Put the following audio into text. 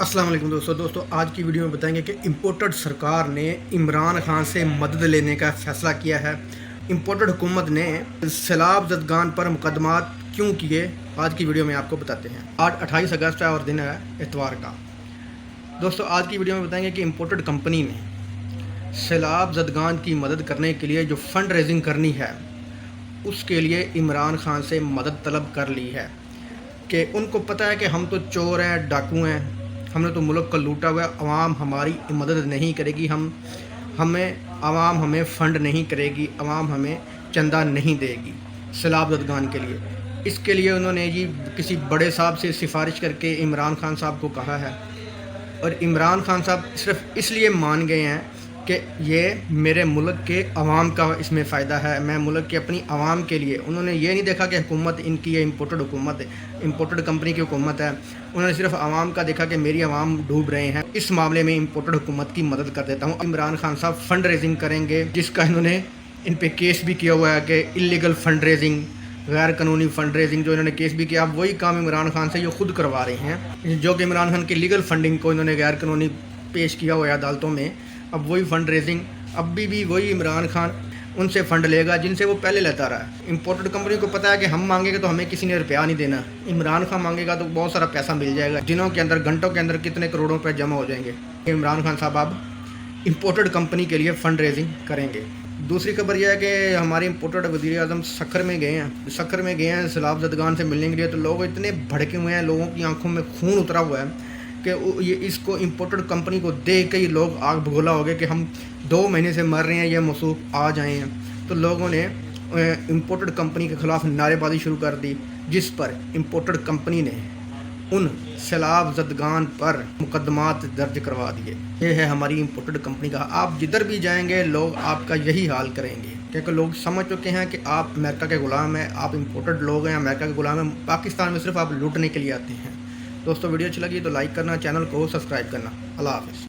अस्सलाम वालेकुम दोस्तों आज की वीडियो में बताएंगे कि इम्पोर्टेड सरकार ने इमरान खान से मदद लेने का फ़ैसला किया है। इम्पोर्टेड हुकूमत ने सैलाब ज़दगान पर मुकदमात क्यों किए, आज की वीडियो में आपको बताते हैं। आज 28 अगस्त है और दिन है इतवार का। दोस्तों आज की वीडियो में बताएंगे कि इम्पोर्टेड कंपनी ने सैलाब ज़दगान की मदद करने के लिए जो फ़ंड रेजिंग करनी है उसके लिए इमरान खान से मदद तलब कर ली है कि उनको पता है कि हम तो चोर हैं, डाकू हैं, हमने तो मुल्क को लूटा हुआ है, अवाम हमारी मदद नहीं करेगी, अवाम हमें फ़ंड नहीं करेगी, अवाम हमें चंदा नहीं देगी सैलाब ज़दगान के लिए। इसके लिए उन्होंने जी किसी बड़े साहब से सिफारिश करके इमरान खान साहब को कहा है और इमरान खान साहब सिर्फ इसलिए मान गए हैं कि ये मेरे मुल्क के अवाम का इसमें फ़ायदा है, मैं मुल्क के अपनी अवाम के लिए। उन्होंने ये नहीं देखा कि हुकूमत इनकी है, इम्पोर्टेड हुकूमत है, इम्पोर्टेड कंपनी की हुकूमत है। उन्होंने सिर्फ अवाम का देखा कि मेरी अवाम डूब रहे हैं, इस मामले में इम्पोर्टेड हुकूमत की मदद कर देता हूँ। इमरान खान साहब फ़ंड रेजिंग करेंगे, जिसका इन्होंने इन पर केस भी किया हुआ है कि इलीगल फ़ंड रेजिंग, गैर कानूनी फ़ंड रेजिंग, जो इन्होंने केस भी किया। अब वही काम इमरान खान से ये खुद करवा रहे हैं, जो कि इमरान खान की लीगल फंडिंग को इन्होंने गैर कानूनी पेश किया हुआ है अदालतों में। अब वही फ़ंड रेजिंग, अब भी वही इमरान खान उनसे फ़ंड लेगा जिनसे वो पहले लेता रहा है। इम्पोर्टेड कंपनी को पता है कि हम मांगेंगे तो हमें किसी ने रुपया नहीं देना, इमरान खान मांगेगा तो बहुत सारा पैसा मिल जाएगा, दिनों के अंदर, घंटों के अंदर कितने करोड़ों रुपये जमा हो जाएंगे। इमरान खान साहब अब इम्पोर्टेड कंपनी के लिए फ़ंड रेजिंग करेंगे। दूसरी खबर यह है कि हमारे इम्पोर्टेड वज़ीर आज़म सखर में गए हैं सैलाब ज़दगान से मिलने के लिए। तो लोग इतने भड़के हुए हैं, लोगों की आंखों में खून उतरा हुआ है कि ये इसको इम्पोर्टेड कंपनी को देख के ही लोग आग भगोला हो गए कि हम 2 महीने से मर रहे हैं, ये मसूब आ जाए हैं। तो लोगों ने इम्पोर्टेड कंपनी के ख़िलाफ़ नारेबाजी शुरू कर दी, जिस पर इम्पोर्टेड कंपनी ने उन सैलाब ज़दगान पर मुकदमात दर्ज करवा दिए। ये है हमारी इम्पोर्टेड कंपनी का। आप जिधर भी जाएंगे लोग आपका यही हाल करेंगे, क्योंकि लोग समझ चुके हैं कि आप अमेरिका के ग़ुलाम हैं, आप इम्पोर्टेड लोग हैं, अमेरिका के ग़ुलाम हैं। पाकिस्तान में सिर्फ आप लूटने के लिए आते हैं। दोस्तों वीडियो अच्छी लगी तो लाइक करना, चैनल को सब्सक्राइब करना। अल्लाह हाफ़िज़।